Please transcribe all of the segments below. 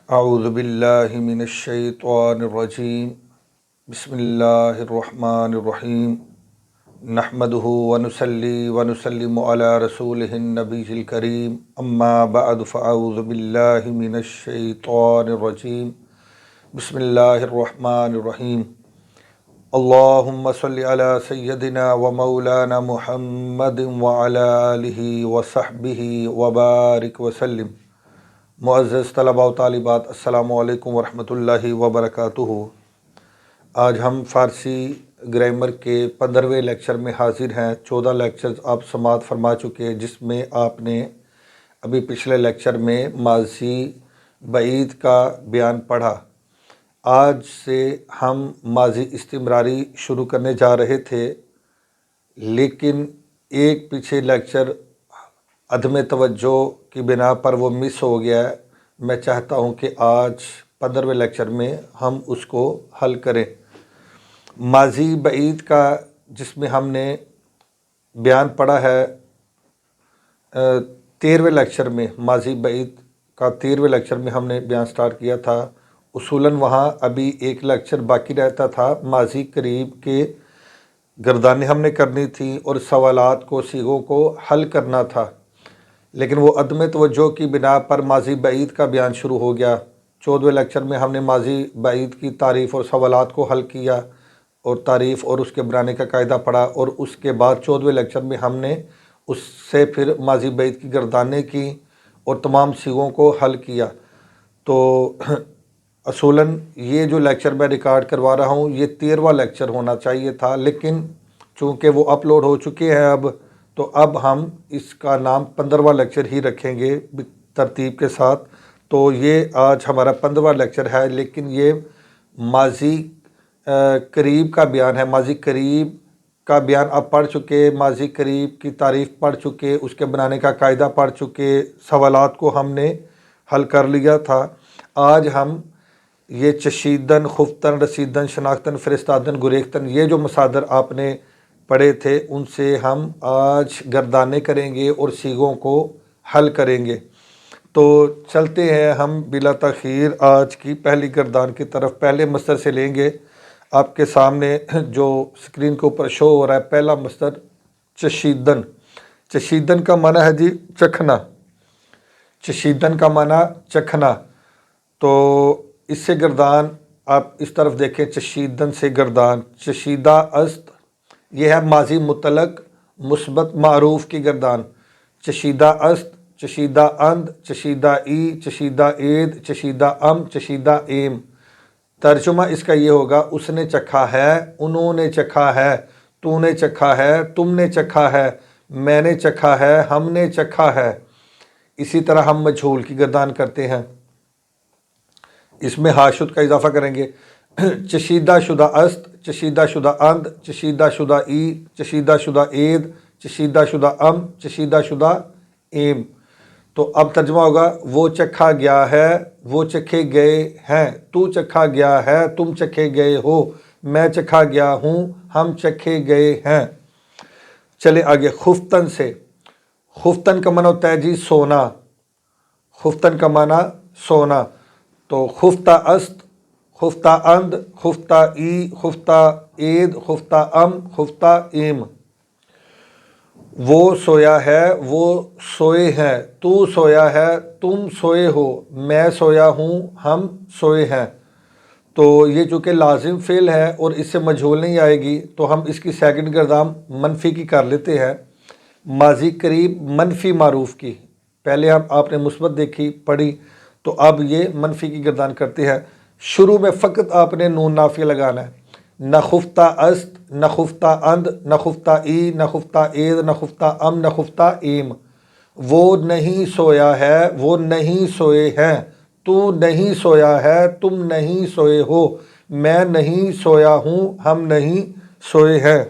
اعوذ باللہ من الشیطان الرجیم بسم اللہ الرحمن الرحیم نحمدہ ونصلی ونسلم علی رسولہ النبی الکریم اما بعد فاعوذ باللہ من الشیطان الرجیم بسم اللہ الرحمن الرحیم اللہم صلی علی سیدنا و مولانا محمد وعلی آلہ وصحبہ وبارک وسلم۔ معزز طلباء و طالبات، السلام علیکم ورحمۃ اللہ وبرکاتہ۔ آج ہم فارسی گرامر کے 15ویں لیکچر میں حاضر ہیں۔ 14 لیکچرز آپ سماعت فرما چکے، جس میں آپ نے ابھی پچھلے لیکچر میں ماضی بعید کا بیان پڑھا۔ آج سے ہم ماضی استمراری شروع کرنے جا رہے تھے، لیکن ایک پیچھے لیکچر عدم توجہ کی بنا پر وہ مس ہو گیا ہے۔ میں چاہتا ہوں کہ آج 15ویں لیکچر میں ہم اس کو حل کریں۔ ماضی بعید کا جس میں ہم نے بیان پڑھا ہے 13ویں لیکچر میں، ماضی بعید کا 13ویں لیکچر میں ہم نے بیان سٹارٹ کیا تھا۔ اصولاً وہاں ابھی ایک لیکچر باقی رہتا تھا، ماضی قریب کے گردانیں ہم نے کرنی تھی اور سوالات کو، صیغوں کو حل کرنا تھا، لیکن وہ عدم توجہ کی بنا پر ماضی بعید کا بیان شروع ہو گیا۔ 14ویں لیکچر میں ہم نے ماضی بعید کی تعریف اور سوالات کو حل کیا اور تعریف اور اس کے بنانے کا قاعدہ پڑھا، اور اس کے بعد 14ویں لیکچر میں ہم نے اس سے پھر ماضی بعید کی گردانیں کی اور تمام صیغوں کو حل کیا۔ تو اصولاً یہ جو لیکچر میں ریکارڈ کروا رہا ہوں یہ 13واں لیکچر ہونا چاہیے تھا، لیکن چونکہ وہ اپلوڈ ہو چکے ہیں اب، تو اب ہم اس کا نام 15واں لیکچر ہی رکھیں گے ترتیب کے ساتھ۔ تو یہ آج ہمارا 15واں لیکچر ہے، لیکن یہ ماضی قریب کا بیان ہے۔ ماضی قریب کا بیان آپ پڑھ چکے، ماضی قریب کی تعریف پڑھ چکے، اس کے بنانے کا قاعدہ پڑھ چکے، سوالات کو ہم نے حل کر لیا تھا۔ آج ہم یہ چشیدن، خفتن، رسیدن، شناختن، فرستادن، گریختن، یہ جو مصادر آپ نے پڑھے تھے ان سے ہم آج گردانے کریں گے اور صیغوں کو حل کریں گے۔ تو چلتے ہیں ہم بلا تاخیر آج کی پہلی گردان کی طرف۔ پہلے مصدر سے لیں گے۔ آپ کے سامنے جو اسکرین کے اوپر شو ہو رہا ہے پہلا مصدر چشیدن۔ چشیدن کا معنی ہے جی چکھنا۔ چشیدن کا معنی چکھنا۔ تو اس سے گردان آپ اس طرف دیکھیں، چشیدن سے گردان، چشیدہ است، یہ ہے ماضی مطلق مثبت معروف کی گردان۔ چشیدہ است، چشیدہ اند، چشیدہ ای، چشیدہ عید، چشیدہ ام، چشیدہ ایم۔ ترجمہ اس کا یہ ہوگا، اس نے چکھا ہے، انہوں نے چکھا ہے، تو نے چکھا ہے، تم نے چکھا ہے، میں نے چکھا ہے، ہم نے چکھا ہے۔ اسی طرح ہم مجہول کی گردان کرتے ہیں، اس میں حاشد کا اضافہ کریں گے۔ چشیدہ شدہ است، چشیدہ شدہ اند، چشیدہ شدہ ای، چشیدہ شدہ عید، چشیدہ شدہ ام، چشیدہ شدہ ایم۔ تو اب ترجمہ ہوگا، وہ چکھا گیا ہے، وہ چکھے گئے ہیں، تو چکھا گیا ہے، تم چکھے گئے ہو، میں چکھا گیا ہوں، ہم چکھے گئے ہیں۔ چلے آگے خفتن سے۔ خفتن کا معنی ہوتا ہے جی سونا۔ خفتن کا معنی سونا۔ تو خفتہ است، خفتہ اند، خفتہ ای، خفتہ عید، خفتہ ام، خفتہ ایم۔ وہ سویا ہے، وہ سوئے ہیں، تو سویا ہے، تم سوئے ہو، میں سویا ہوں، ہم سوئے ہیں۔ تو یہ چونکہ لازم فعل ہے اور اس سے مجہول نہیں آئے گی، تو ہم اس کی سیکنڈ گردان منفی کی کر لیتے ہیں، ماضی قریب منفی معروف کی۔ پہلے آپ نے مثبت دیکھی پڑھی، تو اب یہ منفی کی گردان کرتے ہیں۔ شروع میں فقط آپ نے نون نافیہ لگانا ہے، نہ خفتہ است، نہ خفتہ اند، نہ خفتہ ای، نہ خفتہ عید، نہ خفتہ ام، نہ خفتہ ایم۔ وہ نہیں سویا ہے، وہ نہیں سوئے ہیں، تو نہیں سویا ہے، تم نہیں سوئے ہو، میں نہیں سویا ہوں، ہم نہیں سوئے ہیں۔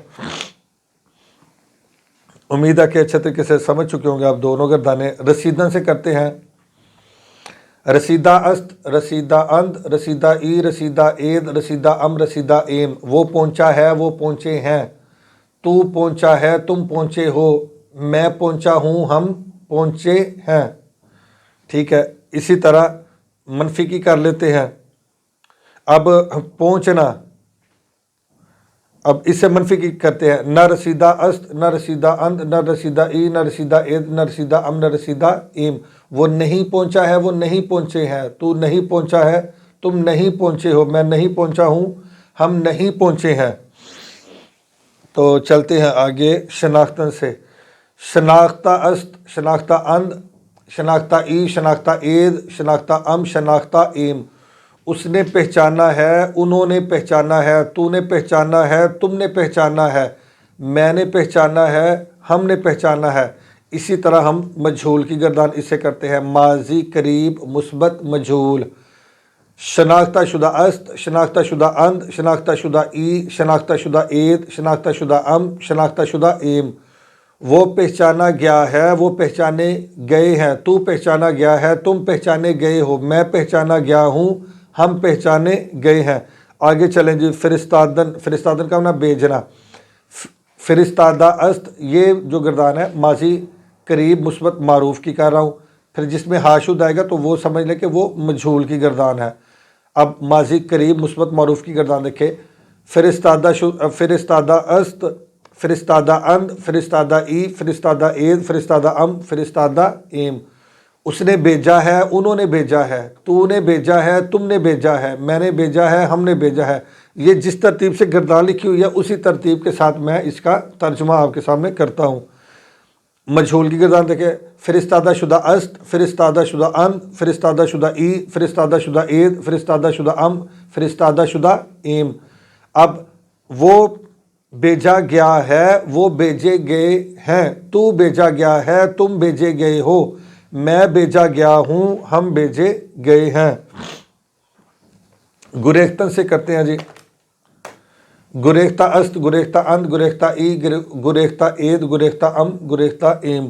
امید ہے کہ اچھے طریقے سے سمجھ چکے ہوں گے آپ دونوں گردانے۔ رسیدن سے کرتے ہیں، رسیدہ است، رسیدہ اند، رسیدہ ای، رسیدہ عید، رسیدہ ام، رسیدہ ایم۔ وہ پہنچا ہے، وہ پہنچے ہیں، تو پہنچا ہے، تم پہنچے ہو، میں پہنچا ہوں، ہم پہنچے ہیں۔ ٹھیک ہے، اسی طرح منفی کی کر لیتے ہیں. اب پہنچنا، اب اس سے منفی کی کرتے ہیں. نہ رسیدہ است، نہ رسیدہ اند، نہ رسیدہ ای، نہ رسیدہ اید، نہ رسیدہ ام، نہ رسیدہ ایم. وہ نہیں پہنچا ہے، وہ نہیں پہنچے ہیں. تو نہیں پہنچا ہے، تم نہیں پہنچے ہو. میں نہیں پہنچا ہوں، ہم نہیں پہنچے ہیں. تو چلتے ہیں آگے شناختن سے. شناختہ است، شناختہ اند، شناختہ ای، شناختہ اید، شناختہ ام، شناختہ ایم. اس نے پہچانا ہے، انہوں نے پہچانا ہے، تو نے پہچانا ہے، تم نے پہچانا ہے، میں نے پہچانا ہے، ہم نے پہچانا ہے. اسی طرح ہم مجہول کی گردان اس سے کرتے ہیں. ماضی قریب مثبت مجہول. شناختہ شدہ است، شناختہ شدہ اند، شناختہ شدہ ای، شناختہ شدہ اید، شناختہ شدہ ام، شناختہ شدہ ایم. وہ پہچانا گیا ہے، وہ پہچانے گئے ہیں. تو پہچانا گیا ہے، تم پہچانے گئے ہو. میں پہچانا گیا ہوں، ہم پہچانے گئے ہیں. آگے چلیں جی. فرستادن، فرستادن کا معنی بھیجنا. فرستادہ است، یہ جو گردان ہے ماضی قریب مثبت معروف کی کر رہا ہوں. پھر جس میں ہاشد آئے گا تو وہ سمجھ لیں کہ وہ مجہول کی گردان ہے. اب ماضی قریب مثبت معروف کی گردان دیکھیں. فرستادہ است، فرستادہ اند، فرستادہ ای، فرستادہ اید، فرستادہ ام، فرستادہ ایم. اس نے بھیجا ہے، انہوں نے بھیجا ہے، تو نے بھیجا ہے، تم نے بھیجا ہے، میں نے بھیجا ہے، ہم نے بھیجا ہے. یہ جس ترتیب سے گردان لکھی ہوئی ہے اسی ترتیب کے ساتھ میں اس کا ترجمہ آپ کے سامنے کرتا ہوں. مجہول کی گردان دیکھیں. فرستادہ شدہ است، فرستادہ شدہ اند، فرستادہ شدہ ای، فرستادہ شدہ اید، فرستادہ شدہ ام، فرستادہ شدہ ایم. اب وہ بھیجا گیا ہے، وہ بھیجے گئے ہیں. تو بھیجا گیا ہے، تم بھیجے گئے ہو. میں بھیجا گیا ہوں، ہم بھیجے گئے ہیں. گریختن سے کرتے ہیں جی. گریختہ است، گریختہ اند، گریختہ ای، گریختہ اید، گریختہ ام، گریختہ ایم.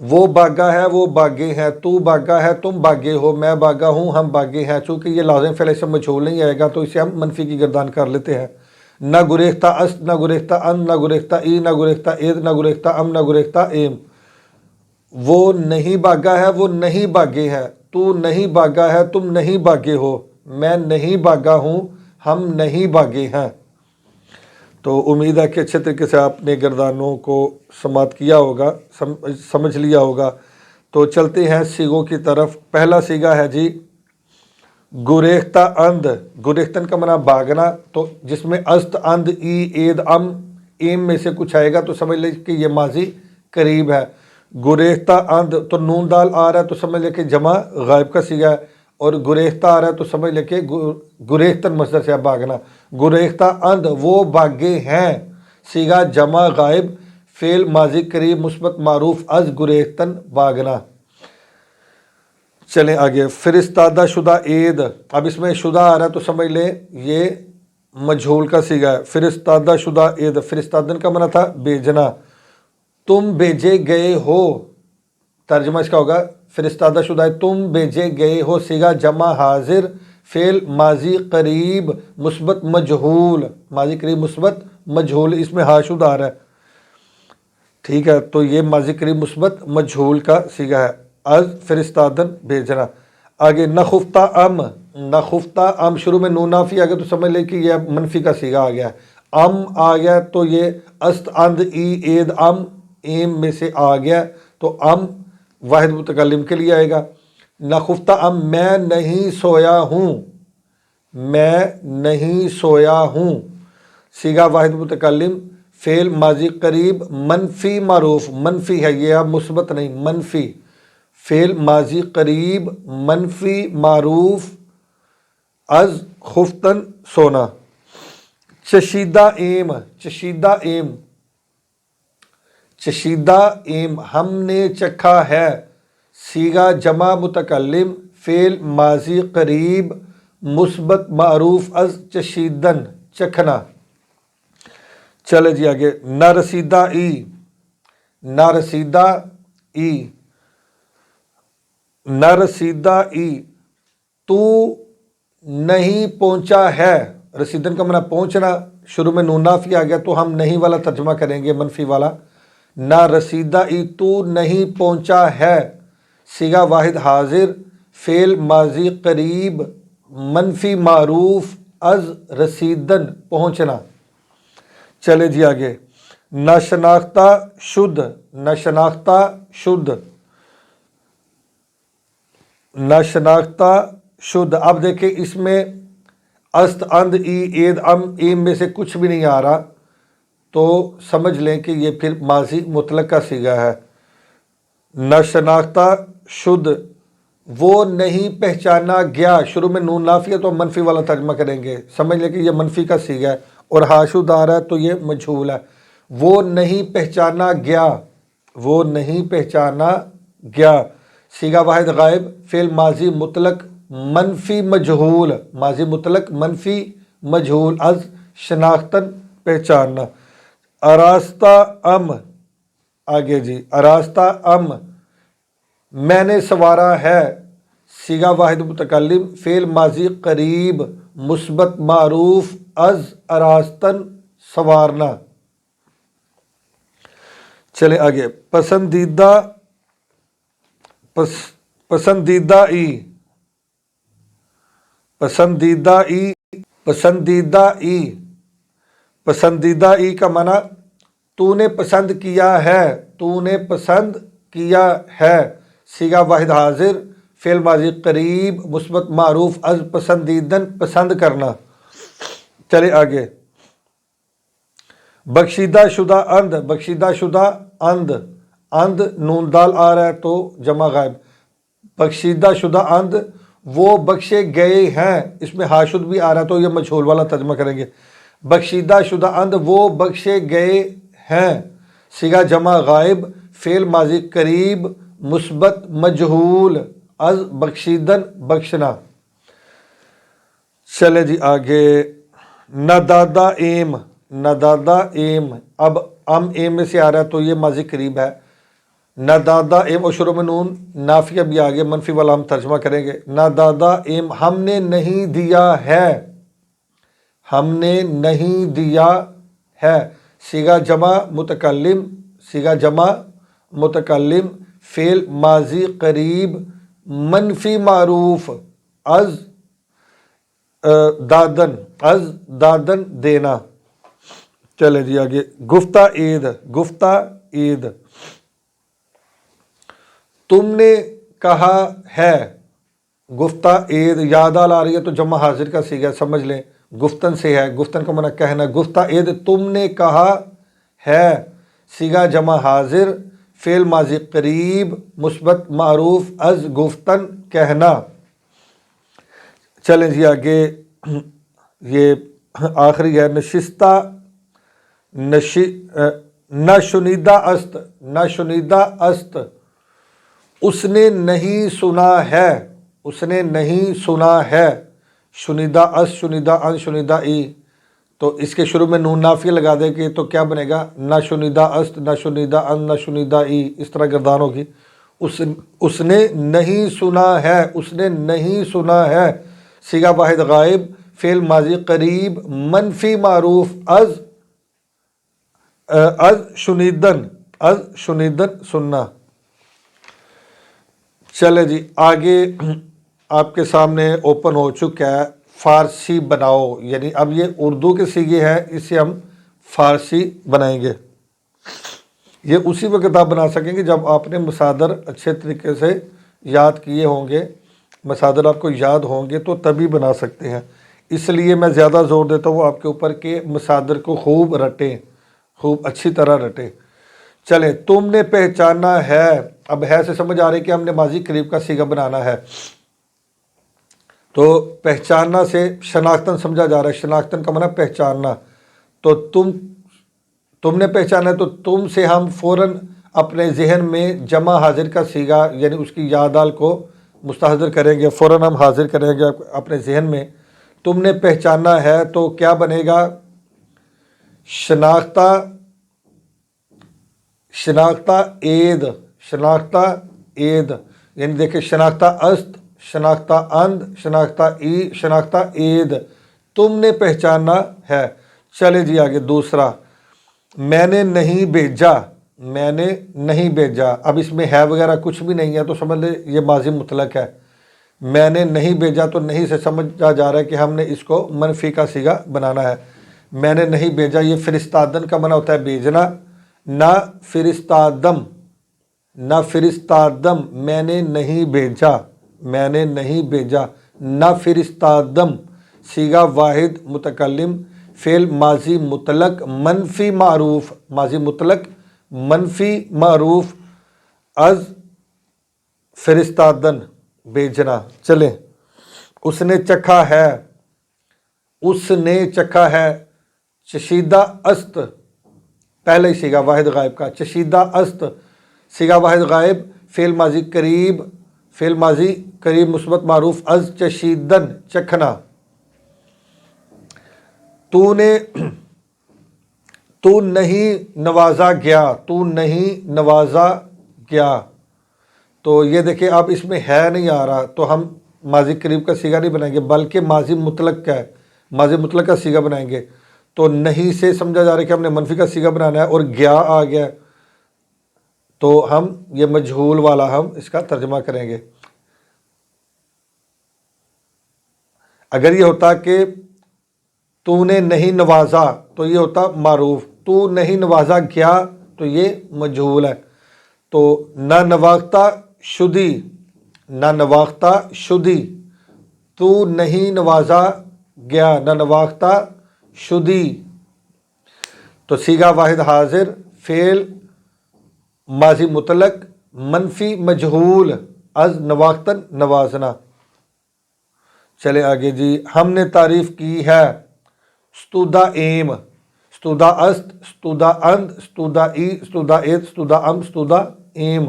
وہ بھاگا ہے، وہ بھاگے ہیں. تو بھاگا ہے، تم بھاگے ہو. میں بھاگا ہوں، ہم بھاگے ہیں. چونکہ یہ لازم فعل اسم مجہول نہیں آئے گا تو اسے ہم منفی کی گردان کر لیتے ہیں. نہ گریختہ است، نہ گریختہ اند، نہ گریختہ ای، نہ گریختہ اید، نہ گریختہ ام، نہ گریختہ ایم. وہ نہیں بھاگا ہے، وہ نہیں بھاگے ہیں. تو نہیں بھاگا ہے، تم نہیں بھاگے ہو. میں نہیں بھاگا ہوں، ہم نہیں بھاگے ہیں. تو امید ہے کہ اچھے طریقے سے آپ نے گردانوں کو سماعت کیا ہوگا، سمجھ لیا ہوگا. تو چلتے ہیں سیغوں کی طرف. پہلا سیغہ ہے جی گریختہ اند. گریختن کا معنی بھاگنا. تو جس میں است، اند، ای، اید، ام، ایم میں سے کچھ آئے گا تو سمجھ لیں کہ یہ ماضی قریب ہے. گریختہ اند تو نون دال آ رہا ہے تو سمجھ لیں کہ جمع غائب کا سیغہ ہے. اور گریختہ آ رہا ہے تو سمجھ لیں کہ گریختن مصدر سے بھاگنا. گریختہ اند وہ بھاگے ہیں، سیغہ جمع غائب، فعل ماضی قریب مثبت معروف از گریختن بھاگنا. چلیں آگے. فرستادہ شدہ اید. اب اس میں شدہ آ رہا ہے تو سمجھ لیں یہ مجہول کا سیغہ ہے. فرستادہ شدہ اید. فرستادن کا معنی تھا بھیجنا. تم بھیجے گئے ہو. ترجمہ اس کا ہوگا فرستادہ شدہ ہے، تم بھیجے گئے ہو. سیغہ جمع حاضر، فعل ماضی قریب مثبت مجہول. ماضی قریب مثبت مجہول، اس میں ہاشد آ رہا ہے. ٹھیک ہے، تو یہ ماضی قریب مثبت مجہول کا سیغہ ہے. از فرستادن بھیجنا. آگے نخفتہ ام. نخفتہ ام شروع میں نون نافی آ گیا تو سمجھ لیں کہ یہ منفی کا سیغہ آ گیا. ام آ گیا تو یہ است، اند، ای، اید، ام، ایم میں سے آ گیا تو ام واحد متکلم کے لیے آئے گا. نخفتہ ام میں نہیں سویا ہوں. میں نہیں سویا ہوں. سیغہ واحد متکلم، فعل ماضی قریب منفی معروف. منفی ہے یہ، اب مثبت نہیں، منفی. فعل ماضی قریب منفی معروف از خفتن سونا. چشیدہ ایم. چشیدہ ایم. چشیدہ ایم ہم نے چکھا ہے. سیغہ جمع متکلم، فعل ماضی قریب مثبت معروف از چشیدن چکھنا. چلے جی آگے. نارسیدہ ای. نارسیدہ ای. نارسیدہ ای تو نہیں پہنچا ہے. رسیدن کا معنی پہنچنا. شروع میں نون نافی آ گیا تو ہم نہیں والا ترجمہ کریں گے، منفی والا. نہ رسیدہ ای تو نہیں پہنچا ہے. سیغہ واحد حاضر، فعل ماضی قریب منفی معروف از رسیدن پہنچنا۔ چلے جی آگے، ناشناختہ شد، ناشناختہ شد، ناشناختہ شد۔ اب دیکھیں اس میں است، اند، ای، اید، ام، ایم میں سے کچھ بھی نہیں آ رہا، تو سمجھ لیں کہ یہ پھر ماضی مطلق کا صیغہ ہے۔ ناشناختہ شد، وہ نہیں پہچانا گیا، شروع میں نون نافیہ تو منفی والا ترجمہ کریں گے، سمجھ لیں کہ یہ منفی کا صیغہ ہے، اور ہاشد آ رہا ہے تو یہ مجہول ہے۔ وہ نہیں پہچانا گیا، وہ نہیں پہچانا گیا، صیغہ واحد غائب، فعل ماضی مطلق منفی مجہول، ماضی مطلق منفی مجہول، از شناختن پہچاننا۔ آراستہ ام، آگے جی، آراستہ ام، میں نے سنوارا ہے، صیغہ واحد متکلم، فعل ماضی قریب مثبت معروف از آراستن سنوارنا۔ چلے آگے، پسندیدہ، پسندیدہ ای، پسندیدہ ای، پسندیدہ ای، پسندیدہ ای کا معنی تو نے پسند کیا ہے، تو نے پسند کیا ہے، صیغہ واحد حاضر، فعل ماضی قریب مثبت معروف از پسندیدن پسند کرنا۔ چلے آگے، بخشیدہ شدہ اند، بخشیدہ شدہ اند، اند نون دال آ رہا ہے تو جمع غائب، بخشیدہ شدہ اند وہ بخشے گئے ہیں، اس میں ہاشد بھی آ رہا ہے تو یہ مجہول والا ترجمہ کریں گے۔ بخشیدہ شدہ اند وہ بخشے گئے ہیں، صیغہ جمع غائب، فعل ماضی قریب مثبت مجہول از بخشیدن بخشنا۔ چلے جی آگے، ندادہ ایم، ندادہ ایم، اب ام ایم میں سے آ رہا ہے تو یہ ماضی قریب ہے، ندادہ ایم، اور شروع میں نون نافیہ بھی آگے منفی والا ہم ترجمہ کریں گے۔ ندادہ ایم، ہم نے نہیں دیا ہے، ہم نے نہیں دیا ہے، صیغہ جمع متکلم، صیغہ جمع متکلم، فعل ماضی قریب منفی معروف از دادن، از دادن دینا۔ چلے جی آگے، گفتہ عید، گفتہ عید، تم نے کہا ہے، گفتہ عید، یاد آ رہی ہے تو جمع حاضر کا صیغہ سمجھ لیں، گفتن سے ہے، گفتن کا معنی کہنا، گفتہ عید تم نے کہا ہے، صیغہ جمع حاضر، فعل ماضی قریب مثبت معروف از گفتن کہنا۔ چلیں جی آگے، یہ آخری ہے، نشستہ، ناشنیدہ است، ناشنیدہ است، اس نے نہیں سنا ہے، اس نے نہیں سنا ہے، شنیدہ اس، شنیدہ ان، شنیدہ ای، تو اس کے شروع میں نون نافیہ لگا دیں گے تو کیا بنے گا، نہ شنیدہ است، نہ شنیدہ ان، نہ شنیدہ ای، اس طرح گردان ہوگی۔ اس نے نہیں سنا ہے، اس نے نہیں سنا ہے، صیغہ واحد غائب، فعل ماضی قریب منفی معروف از شنیدن، از شنیدن سننا۔ چلے جی آگے آپ کے سامنے اوپن ہو چکا ہے فارسی بناؤ، یعنی اب یہ اردو کے صیغے ہیں، اسے ہم فارسی بنائیں گے۔ یہ اسی وقت آپ بنا سکیں گے جب آپ نے مصادر اچھے طریقے سے یاد کیے ہوں گے، مصادر آپ کو یاد ہوں گے تو تبھی بنا سکتے ہیں، اس لیے میں زیادہ زور دیتا ہوں آپ کے اوپر کہ مصادر کو خوب رٹیں، خوب اچھی طرح رٹیں۔ چلیں، تم نے پہچانا ہے، اب ہے سے سمجھ آ رہی کہ ہم نے ماضی قریب کا صیغہ بنانا ہے، تو پہچاننا سے شناختن سمجھا جا رہا ہے، شناختن کا معنی پہچاننا، تو تم نے پہچانا ہے تو تم سے ہم فوراً اپنے ذہن میں جمع حاضر کا صیغہ یعنی اس کی یادال کو مستحضر کریں گے، فوراً ہم حاضر کریں گے اپنے ذہن میں۔ تم نے پہچانا ہے تو کیا بنے گا، شناختہ، شناختہ عید، شناختہ عید، یعنی دیکھیں شناختہ است، شناختہ اند، شناختہ ای، شناختہ عید، تم نے پہچانا ہے۔ چلے جی آگے دوسرا، میں نے نہیں بھیجا، میں نے نہیں بھیجا، اب اس میں ہے وغیرہ کچھ بھی نہیں ہے تو سمجھ لیں یہ ماضی مطلق ہے، میں نے نہیں بھیجا تو نہیں سے سمجھا جا رہا ہے کہ ہم نے اس کو منفی کا صیغہ بنانا ہے. میں نے نہیں بھیجا یہ فرستادن کا معنی ہوتا ہے بھیجنا. نہ فرستادم، نہ فرستادم، میں نے نہیں بھیجا، میں نے نہیں بھیجا. نہ فرستادم صیغہ واحد متکلم، فعل ماضی مطلق منفی معروف، ماضی مطلق منفی معروف از فرستادن بھیجنا. چلیں، اس نے چکھا ہے، اس نے چکھا ہے. چشیدہ است پہلے ہی صیغہ واحد غائب کا. چشیدہ است صیغہ واحد غائب، فعل ماضی قریب، فعل ماضی قریب مثبت معروف از چشیدن چکھنا. تو نہیں نوازا گیا، تو نہیں نوازا گیا. تو یہ دیکھیں اب اس میں ہے نہیں آ رہا تو ہم ماضی قریب کا صیغہ نہیں بنائیں گے بلکہ ماضی مطلق کا ہے، ماضی مطلق کا صیغہ بنائیں گے. تو نہیں سے سمجھا جا رہا ہے کہ ہم نے منفی کا صیغہ بنانا ہے اور گیا آ گیا تو ہم یہ مجہول والا ہم اس کا ترجمہ کریں گے. اگر یہ ہوتا کہ تو نے نہیں نوازا تو یہ ہوتا معروف. تو نہیں نوازا گیا تو یہ مجہول ہے. تو نہ نواختہ شدی، نہ نواختہ شدی، تو نہیں نوازا گیا، نہ نواختہ شدی. تو صیغہ واحد حاضر، فعل ماضی مطلق منفی مجہول از نواختن نوازنا. چلے آگے جی. ہم نے تعریف کی ہے. ستودہ ایم، ستودہ است، ستودہ اند، ستودہ ای، ستودہ ایت، ستودہ ام، ستودہ ایم.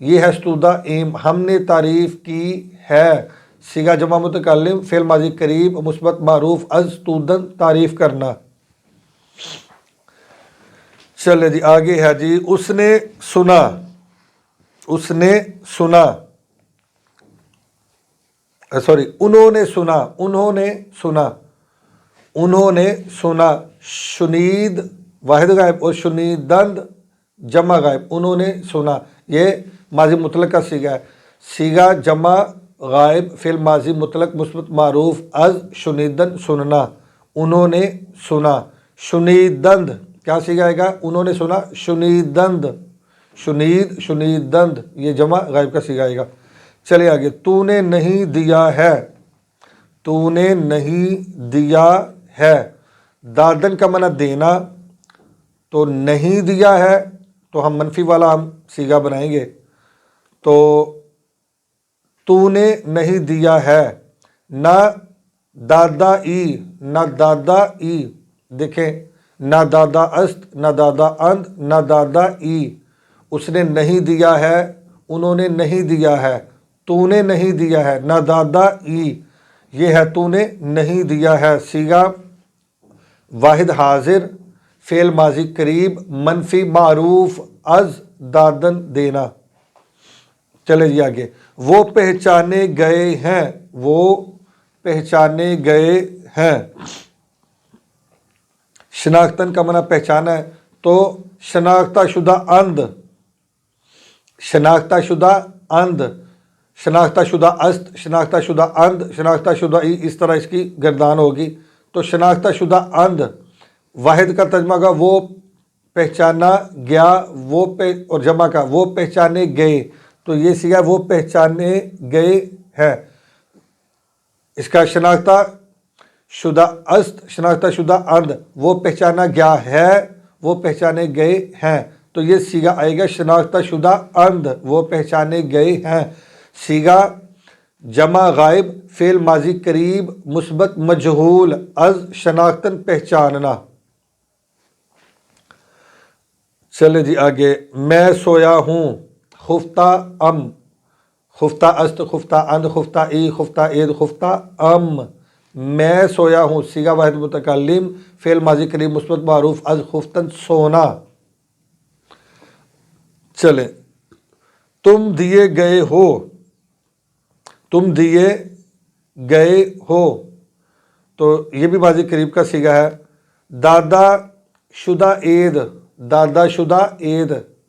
یہ ہے ستودہ ایم. ہم نے تعریف کی ہے. صیغہ جمع متکلم، فعل ماضی قریب مثبت معروف از ستودن تعریف کرنا. چلے جی آگے ہے جی. اس نے سنا، اس نے سنا، سوری انہوں نے سنا، انہوں نے سنا، انہوں نے سنا. شنید واحد غائب اور شنیدند جمع غائب. انہوں نے سنا یہ ماضی مطلق کا صیغہ ہے. صیغہ جمع غائب، فعل ماضی مطلق مثبت معروف از شنیدن سننا. انہوں نے سنا. شنیدند کیا صیغہ آئے گا؟ انہوں نے سنا شنیدند. شنید، شنیدند یہ جمع غائب کا صیغہ آئے گا. چلے آگے. تو نے نہیں دیا ہے، تو نے نہیں دیا ہے. دادن کا معنی دینا. تو نہیں دیا ہے تو ہم منفی والا ہم صیغہ بنائیں گے. تو نے نہیں دیا ہے. نہ دادا ای، نہ دادا ای. دیکھیں نہ دادا است، نہ دادا اند، نہ دادا ای. اس نے نہیں دیا ہے، انہوں نے نہیں دیا ہے. تو نے نہیں دیا ہے. نہ دادا ای یہ ہے تو نے نہیں دیا ہے. صیغہ واحد حاضر، فعل ماضی قریب منفی معروف از دادن دینا. چلے جی آگے. وہ پہچانے گئے ہیں، وہ پہچانے گئے ہیں. شناختن کا معنی پہچانا ہے تو شناختہ شدہ اند، شناختہ شدہ اند، شناختہ شدہ است، شناختہ شدہ اند، شناختہ شدہ ای. اس طرح اس کی گردان ہوگی. تو شناختہ شدہ اند واحد کا ترجمہ کا وہ پہچانا گیا، وہ اور جمع کا وہ پہچانے گئے. تو یہ صیغہ وہ پہچانے گئے ہے. اس کا شناختہ شدہ است، شناختہ شدہ اند وہ پہچانا گیا ہے، وہ پہچانے گئے ہیں. تو یہ صیغہ آئے گا شناختہ شدہ اند وہ پہچانے گئے ہیں. صیغہ جمع غائب، فعل ماضی قریب مثبت مجہول از شناختن پہچاننا. چلے جی آگے. میں سویا ہوں. خفتہ ام، خفتہ است، خفتہ اند، خفتہ ای، خفتہ اید، خفتہ ام. میں سویا ہوں. صیغہ واحد متکلم، فعل ماضی قریب مثبت معروف از خفتن سونا. چلیں. تم دیے گئے ہو، تم دیے گئے ہو. تو یہ بھی ماضی قریب کا صیغہ ہے. دادا شدہ عید، دادا شدہ عید.